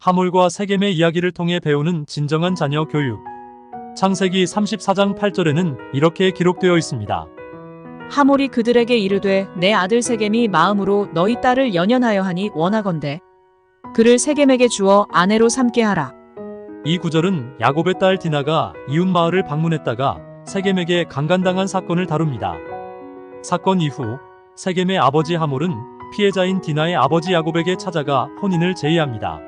하몰과 세겜의 이야기를 통해 배우는 진정한 자녀 교육. 창세기 34장 8절에는 이렇게 기록되어 있습니다. 하몰이 그들에게 이르되 내 아들 세겜이 마음으로 너희 딸을 연연하여 하니 원하건대 그를 세겜에게 주어 아내로 삼게 하라. 이 구절은 야곱의 딸 디나가 이웃 마을을 방문했다가 세겜에게 강간당한 사건을 다룹니다. 사건 이후 세겜의 아버지 하몰은 피해자인 디나의 아버지 야곱에게 찾아가 혼인을 제의합니다.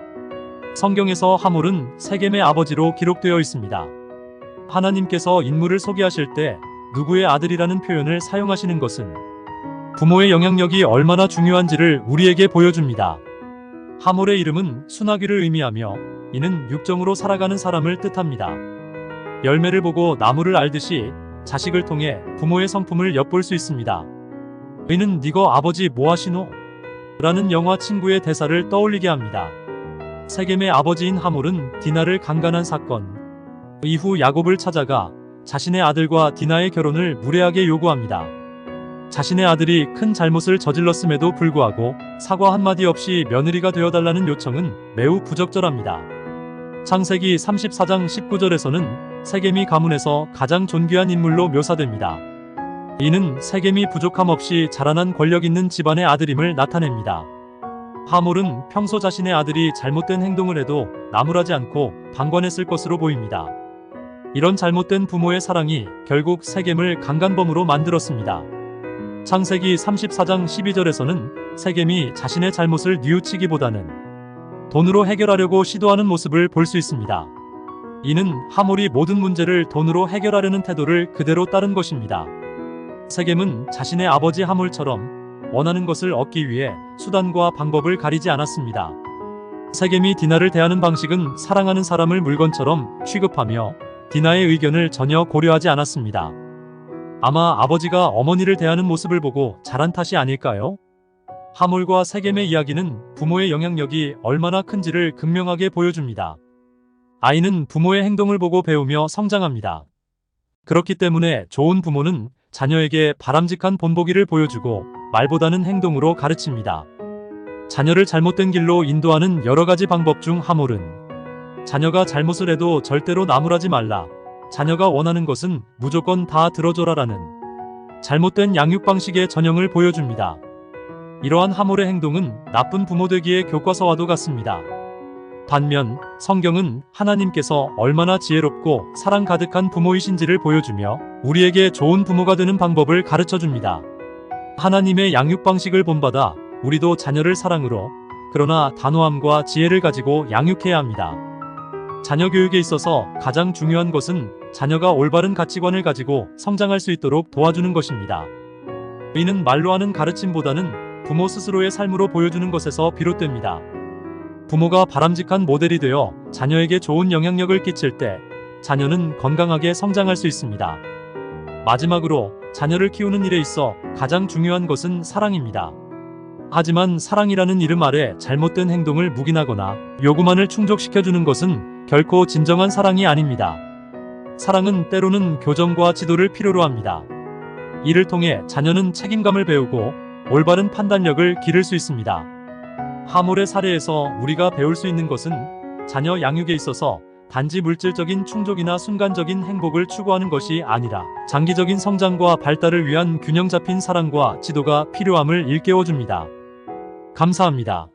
성경에서 하몰은 세겜의 아버지로 기록되어 있습니다. 하나님께서 인물을 소개하실 때 누구의 아들이라는 표현을 사용하시는 것은 부모의 영향력이 얼마나 중요한지를 우리에게 보여줍니다. 하몰의 이름은 순하기를 의미하며 이는 육정으로 살아가는 사람을 뜻합니다. 열매를 보고 나무를 알듯이 자식을 통해 부모의 성품을 엿볼 수 있습니다. 이는 니거 아버지 뭐하시노? 라는 영화 친구의 대사를 떠올리게 합니다. 세겜의 아버지인 하몰은 디나를 강간한 사건 이후 야곱을 찾아가 자신의 아들과 디나의 결혼을 무례하게 요구합니다. 자신의 아들이 큰 잘못을 저질렀음에도 불구하고 사과 한마디 없이 며느리가 되어달라는 요청은 매우 부적절합니다. 창세기 34장 19절에서는 세겜이 가문에서 가장 존귀한 인물로 묘사됩니다. 이는 세겜이 부족함 없이 자라난 권력 있는 집안의 아들임을 나타냅니다. 하몰은 평소 자신의 아들이 잘못된 행동을 해도 나무라지 않고 방관했을 것으로 보입니다. 이런 잘못된 부모의 사랑이 결국 세겜을 강간범으로 만들었습니다. 창세기 34장 12절에서는 세겜이 자신의 잘못을 뉘우치기보다는 돈으로 해결하려고 시도하는 모습을 볼 수 있습니다. 이는 하몰이 모든 문제를 돈으로 해결하려는 태도를 그대로 따른 것입니다. 세겜은 자신의 아버지 하몰처럼 원하는 것을 얻기 위해 수단과 방법을 가리지 않았습니다. 세겜이 디나를 대하는 방식은 사랑하는 사람을 물건처럼 취급하며 디나의 의견을 전혀 고려하지 않았습니다. 아마 아버지가 어머니를 대하는 모습을 보고 자란 탓이 아닐까요? 하몰과 세겜의 이야기는 부모의 영향력이 얼마나 큰지를 극명하게 보여줍니다. 아이는 부모의 행동을 보고 배우며 성장합니다. 그렇기 때문에 좋은 부모는 자녀에게 바람직한 본보기를 보여주고 말보다는 행동으로 가르칩니다. 자녀를 잘못된 길로 인도하는 여러 가지 방법 중 하몰은 자녀가 잘못을 해도 절대로 나무라지 말라. 자녀가 원하는 것은 무조건 다 들어줘라라는 잘못된 양육 방식의 전형을 보여줍니다. 이러한 하몰의 행동은 나쁜 부모 되기의 교과서와도 같습니다. 반면 성경은 하나님께서 얼마나 지혜롭고 사랑 가득한 부모이신지를 보여주며 우리에게 좋은 부모가 되는 방법을 가르쳐줍니다. 하나님의 양육 방식을 본받아 우리도 자녀를 사랑으로 그러나 단호함과 지혜를 가지고 양육해야 합니다. 자녀 교육에 있어서 가장 중요한 것은 자녀가 올바른 가치관을 가지고 성장할 수 있도록 도와주는 것입니다. 이는 말로 하는 가르침보다는 부모 스스로의 삶으로 보여주는 것에서 비롯됩니다. 부모가 바람직한 모델이 되어 자녀에게 좋은 영향력을 끼칠 때 자녀는 건강하게 성장할 수 있습니다. 마지막으로 자녀를 키우는 일에 있어 가장 중요한 것은 사랑입니다. 하지만 사랑이라는 이름 아래 잘못된 행동을 묵인하거나 요구만을 충족시켜주는 것은 결코 진정한 사랑이 아닙니다. 사랑은 때로는 교정과 지도를 필요로 합니다. 이를 통해 자녀는 책임감을 배우고 올바른 판단력을 기를 수 있습니다. 하몰의 사례에서 우리가 배울 수 있는 것은 자녀 양육에 있어서 단지 물질적인 충족이나 순간적인 행복을 추구하는 것이 아니라 장기적인 성장과 발달을 위한 균형 잡힌 사랑과 지도가 필요함을 일깨워줍니다. 감사합니다.